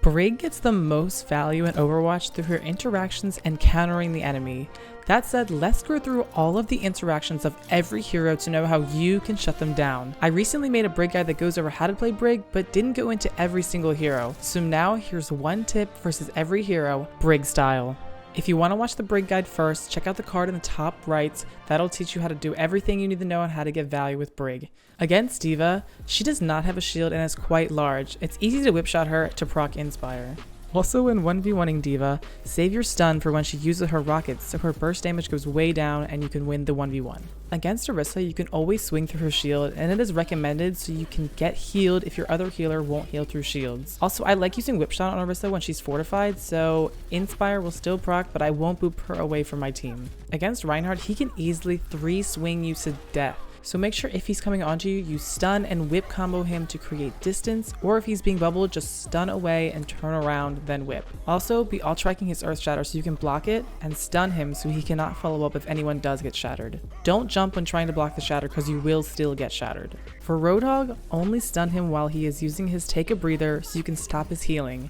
Brig gets the most value in Overwatch through her interactions and countering the enemy. That said, let's go through all of the interactions of every hero to know how you can shut them down. I recently made a Brig guide that goes over how to play Brig, but didn't go into every single hero. So now here's one tip versus every hero, Brig style. If you want to watch the Brig guide first, check out the card in the top right. That'll teach you how to do everything you need to know on how to get value with Brig. Against D.Va, she does not have a shield and is quite large. It's easy to whipshot her to proc Inspire. Also, when 1v1ing D.Va, save your stun for when she uses her rockets so her burst damage goes way down and you can win the 1v1. Against Orisa, you can always swing through her shield, and it is recommended so you can get healed if your other healer won't heal through shields. Also, I like using Whipshot on Orisa when she's fortified, so Inspire will still proc, but I won't boop her away from my team. Against Reinhardt, he can easily 3-swing you to death. So make sure if he's coming onto you, you stun and whip combo him to create distance, or if he's being bubbled, just stun away and turn around, then whip. Also, be alt-tracking his Earth Shatter so you can block it, and stun him so he cannot follow up if anyone does get shattered. Don't jump when trying to block the shatter because you will still get shattered. For Roadhog, only stun him while he is using his Take a Breather so you can stop his healing.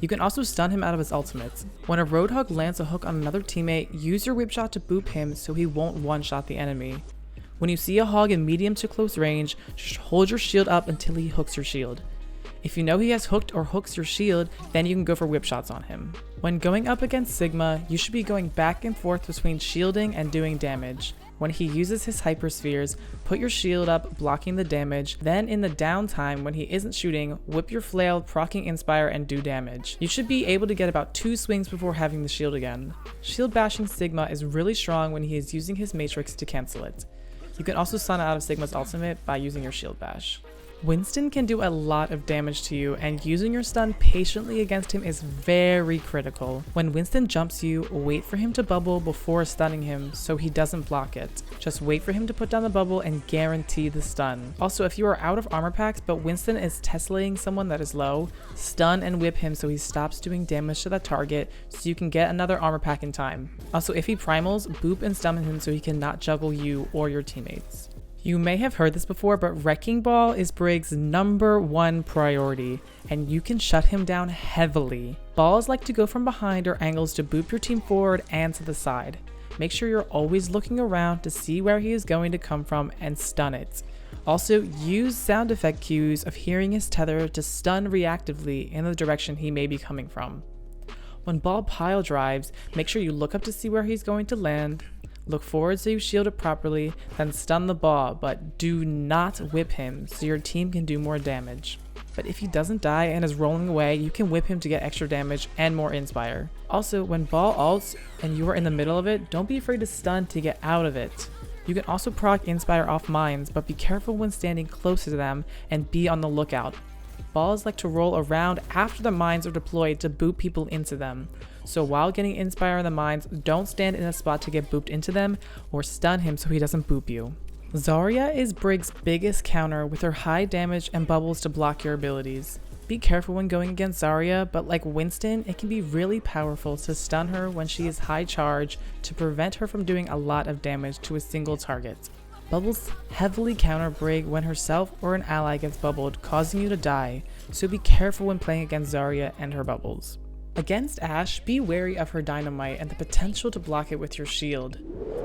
You can also stun him out of his ultimates. When a Roadhog lands a hook on another teammate, use your whip shot to boop him so he won't one-shot the enemy. When you see a hog in medium to close range, just hold your shield up until he hooks your shield. If you know he has hooked or hooks your shield, then you can go for whip shots on him. When going up against Sigma, you should be going back and forth between shielding and doing damage. When he uses his hyperspheres, put your shield up, blocking the damage. Then in the downtime, when he isn't shooting, whip your flail, proccing Inspire, and do damage. You should be able to get about 2 swings before having the shield again. Shield bashing Sigma is really strong when he is using his Matrix to cancel it. You can also stun out of Sigma's ultimate by using your shield bash. Winston can do a lot of damage to you, and using your stun patiently against him is very critical. When Winston jumps you, wait for him to bubble before stunning him so he doesn't block it. Just wait for him to put down the bubble and guarantee the stun. Also, if you are out of armor packs but Winston is Teslaing someone that is low, stun and whip him so he stops doing damage to that target so you can get another armor pack in time. Also, if he primals, boop and stun him so he cannot juggle you or your teammates. You may have heard this before, but Wrecking Ball is Brig's #1 priority, and you can shut him down heavily. Balls like to go from behind or angles to boop your team forward and to the side. Make sure you're always looking around to see where he is going to come from and stun it. Also, use sound effect cues of hearing his tether to stun reactively in the direction he may be coming from. When Ball pile drives, make sure you look up to see where he's going to land. Look forward so you shield it properly, then stun the ball, but do not whip him so your team can do more damage. But if he doesn't die and is rolling away, you can whip him to get extra damage and more Inspire. Also, when Ball ults and you are in the middle of it, don't be afraid to stun to get out of it. You can also proc Inspire off mines, but be careful when standing close to them and be on the lookout. Balls like to roll around after the mines are deployed to boop people into them. So while getting Inspire on the mines, don't stand in a spot to get booped into them or stun him so he doesn't boop you. Zarya is Brig's biggest counter with her high damage and bubbles to block your abilities. Be careful when going against Zarya, but like Winston, it can be really powerful to stun her when she is high charge to prevent her from doing a lot of damage to a single target. Bubbles heavily counter Brig when herself or an ally gets bubbled, causing you to die, so be careful when playing against Zarya and her bubbles. Against Ashe, be wary of her dynamite and the potential to block it with your shield.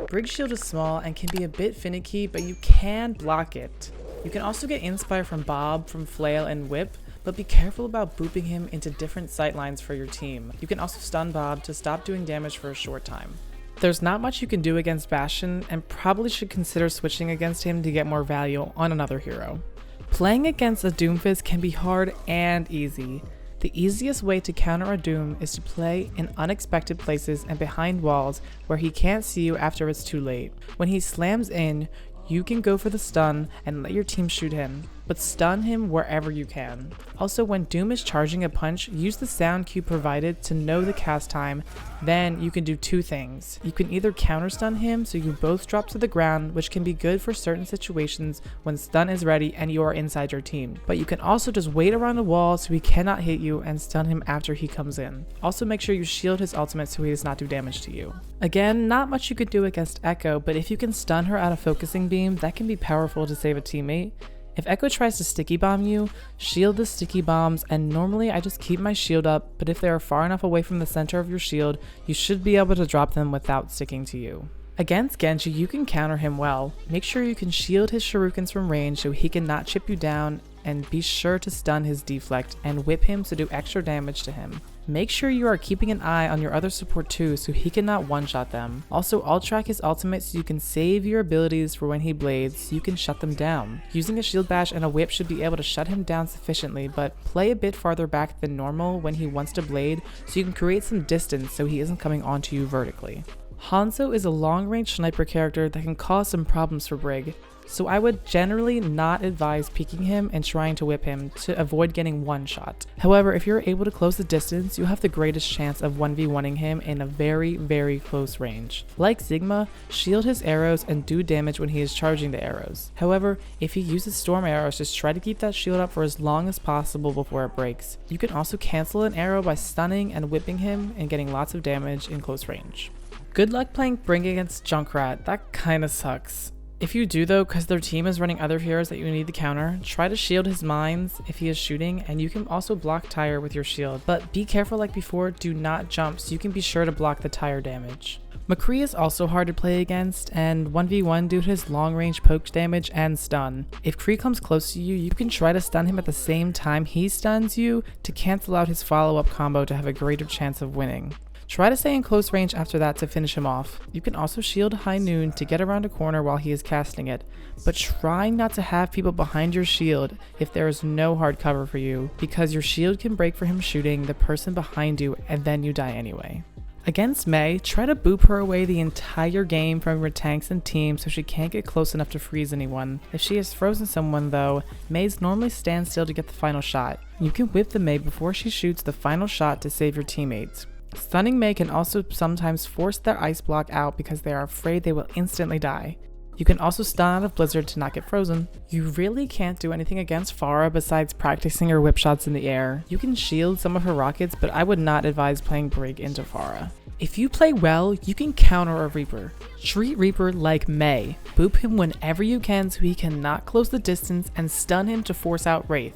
Brig's shield is small and can be a bit finicky, but you can block it. You can also get Inspire from Bob, from Flail and Whip, but be careful about booping him into different sightlines for your team. You can also stun Bob to stop doing damage for a short time. There's not much you can do against Bastion, and probably should consider switching against him to get more value on another hero. Playing against a Doomfist can be hard and easy. The easiest way to counter a Doom is to play in unexpected places and behind walls where he can't see you after it's too late. When he slams in, you can go for the stun and let your team shoot him, but stun him wherever you can. Also, when Doom is charging a punch, use the sound cue provided to know the cast time. Then you can do 2 things. You can either counter stun him so you both drop to the ground, which can be good for certain situations when stun is ready and you are inside your team. But you can also just wait around the wall so he cannot hit you and stun him after he comes in. Also, make sure you shield his ultimate so he does not do damage to you. Again, not much you could do against Echo, but if you can stun her out of focusing beam, that can be powerful to save a teammate. If Echo tries to sticky bomb you, shield the sticky bombs, and normally I just keep my shield up, but if they are far enough away from the center of your shield, you should be able to drop them without sticking to you. Against Genji, you can counter him well. Make sure you can shield his shurikens from range so he cannot chip you down, and be sure to stun his deflect and whip him to do extra damage to him. Make sure you are keeping an eye on your other support too so he cannot one-shot them. Also, alt track his ultimate so you can save your abilities for when he blades so you can shut them down. Using a shield bash and a whip should be able to shut him down sufficiently, but play a bit farther back than normal when he wants to blade so you can create some distance so he isn't coming onto you vertically. Hanzo is a long-range sniper character that can cause some problems for Brig, so I would generally not advise peeking him and trying to whip him to avoid getting one shot. However, if you're able to close the distance, you have the greatest chance of 1v1ing him in a very, very close range. Like Sigma, shield his arrows and do damage when he is charging the arrows. However, if he uses storm arrows, just try to keep that shield up for as long as possible before it breaks. You can also cancel an arrow by stunning and whipping him and getting lots of damage in close range. Good luck playing Brig against Junkrat, that kinda sucks. If you do though, because their team is running other heroes that you need to counter, try to shield his mines if he is shooting, and you can also block tire with your shield. But be careful like before, do not jump so you can be sure to block the tire damage. McCree is also hard to play against, and 1v1 due to his long range poke damage and stun. If Kree comes close to you, you can try to stun him at the same time he stuns you to cancel out his follow-up combo to have a greater chance of winning. Try to stay in close range after that to finish him off. You can also shield High Noon to get around a corner while he is casting it, but try not to have people behind your shield if there is no hard cover for you, because your shield can break for him shooting the person behind you and then you die anyway. Against Mei, try to boop her away the entire game from your tanks and team so she can't get close enough to freeze anyone. If she has frozen someone though, Mei's normally stand still to get the final shot. You can whip the Mei before she shoots the final shot to save your teammates. Stunning Mei can also sometimes force their ice block out because they are afraid they will instantly die. You can also stun out of Blizzard to not get frozen. You really can't do anything against Pharah besides practicing her whip shots in the air. You can shield some of her rockets, but I would not advise playing Brig into Pharah. If you play well, you can counter a Reaper. Treat Reaper like Mei. Boop him whenever you can so he cannot close the distance, and stun him to force out Wraith.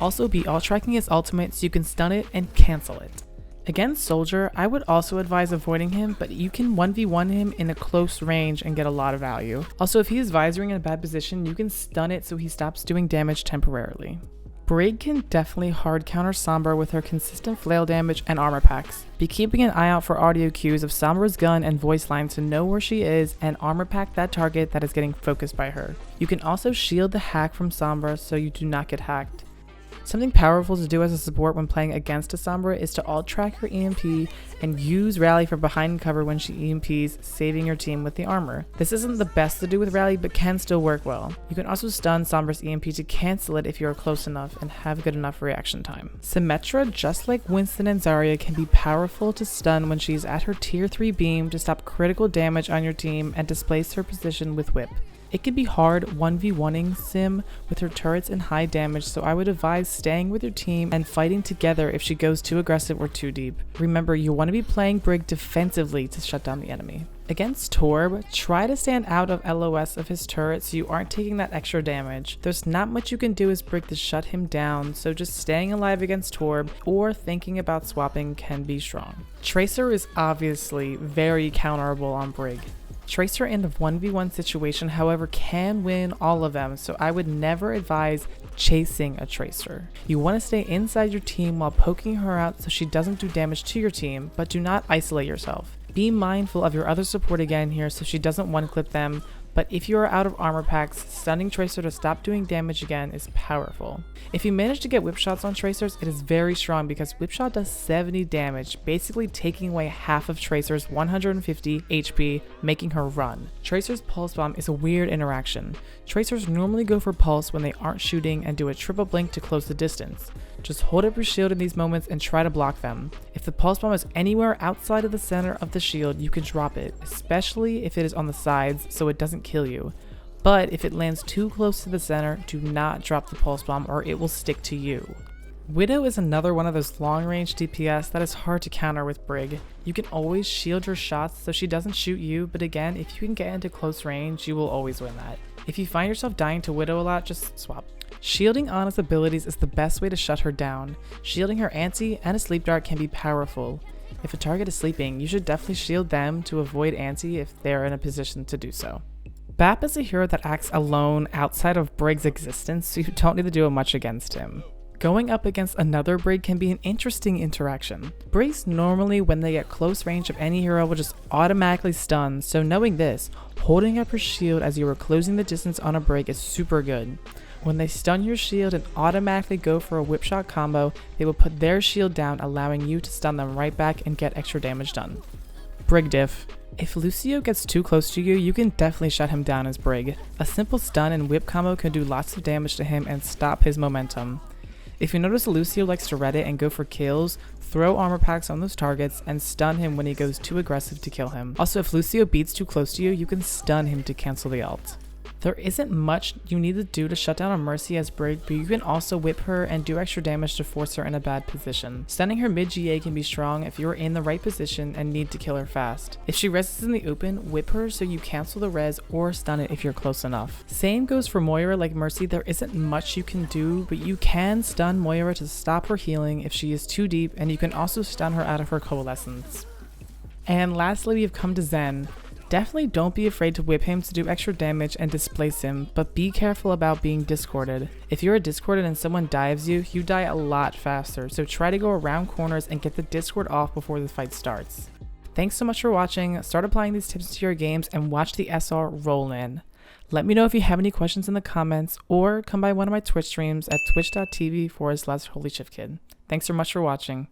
Also be alt tracking his ultimate so you can stun it and cancel it. Against Soldier, I would also advise avoiding him, but you can 1v1 him in a close range and get a lot of value. Also, if he is visoring in a bad position, you can stun it so he stops doing damage temporarily. Brig can definitely hard counter Sombra with her consistent flail damage and armor packs. Be keeping an eye out for audio cues of Sombra's gun and voice line to know where she is and armor pack that target that is getting focused by her. You can also shield the hack from Sombra so you do not get hacked. Something powerful to do as a support when playing against a Sombra is to alt track her EMP and use Rally for behind cover when she EMPs, saving your team with the armor. This isn't the best to do with Rally, but can still work well. You can also stun Sombra's EMP to cancel it if you are close enough and have good enough reaction time. Symmetra, just like Winston and Zarya, can be powerful to stun when she's at her tier 3 beam to stop critical damage on your team and displace her position with whip. It can be hard 1v1ing Sim with her turrets and high damage, so I would advise staying with your team and fighting together if she goes too aggressive or too deep. Remember, you want to be playing Brig defensively to shut down the enemy. Against Torb, try to stand out of LOS of his turret so you aren't taking that extra damage. There's not much you can do as Brig to shut him down, so just staying alive against Torb or thinking about swapping can be strong. Tracer is obviously very counterable on Brig. Tracer in the 1v1 situation, however, can win all of them, so I would never advise chasing a Tracer. You want to stay inside your team while poking her out so she doesn't do damage to your team, but do not isolate yourself. Be mindful of your other support again here so she doesn't one-clip them, but if you are out of armor packs, stunning Tracer to stop doing damage again is powerful. If you manage to get whip shots on Tracers, it is very strong because whip shot does 70 damage, basically taking away half of Tracer's 150 HP, making her run. Tracer's pulse bomb is a weird interaction. Tracers normally go for pulse when they aren't shooting and do a triple blink to close the distance. Just hold up your shield in these moments and try to block them. If the pulse bomb is anywhere outside of the center of the shield, you can drop it, especially if it is on the sides so it doesn't kill you. But if it lands too close to the center, do not drop the pulse bomb or it will stick to you. Widow is another one of those long-range DPS that is hard to counter with Brig. You can always shield her shots so she doesn't shoot you, but again, if you can get into close range, you will always win that. If you find yourself dying to Widow a lot, just swap. Shielding Ana's abilities is the best way to shut her down. Shielding her anti and a sleep dart can be powerful. If a target is sleeping, you should definitely shield them to avoid anti if they're in a position to do so. Bap is a hero that acts alone outside of Brig's existence, so you don't need to do much against him. Going up against another Brig can be an interesting interaction. Brigs normally, when they get close range of any hero, will just automatically stun, so knowing this, holding up your shield as you are closing the distance on a Brig is super good. When they stun your shield and automatically go for a whip shot combo, they will put their shield down, allowing you to stun them right back and get extra damage done. Brig diff. If Lucio gets too close to you, you can definitely shut him down as Brig. A simple stun and whip combo can do lots of damage to him and stop his momentum. If you notice Lucio likes to Reddit and go for kills, throw armor packs on those targets and stun him when he goes too aggressive to kill him. Also, if Lucio beats too close to you, you can stun him to cancel the ult. There isn't much you need to do to shut down a Mercy as Brig, but you can also whip her and do extra damage to force her in a bad position. Stunning her mid-GA can be strong if you are in the right position and need to kill her fast. If she rests in the open, whip her so you cancel the res or stun it if you're close enough. Same goes for Moira. Like Mercy, there isn't much you can do, but you can stun Moira to stop her healing if she is too deep, and you can also stun her out of her coalescence. And lastly, we've come to Zen. Definitely don't be afraid to whip him to do extra damage and displace him, but be careful about being discorded. If you're discorded and someone dives you, you die a lot faster, so try to go around corners and get the discord off before the fight starts. Thanks so much for watching. Start applying these tips to your games and watch the SR roll in. Let me know if you have any questions in the comments, or come by one of my Twitch streams at twitch.tv/HolyShiftKid. Thanks so much for watching.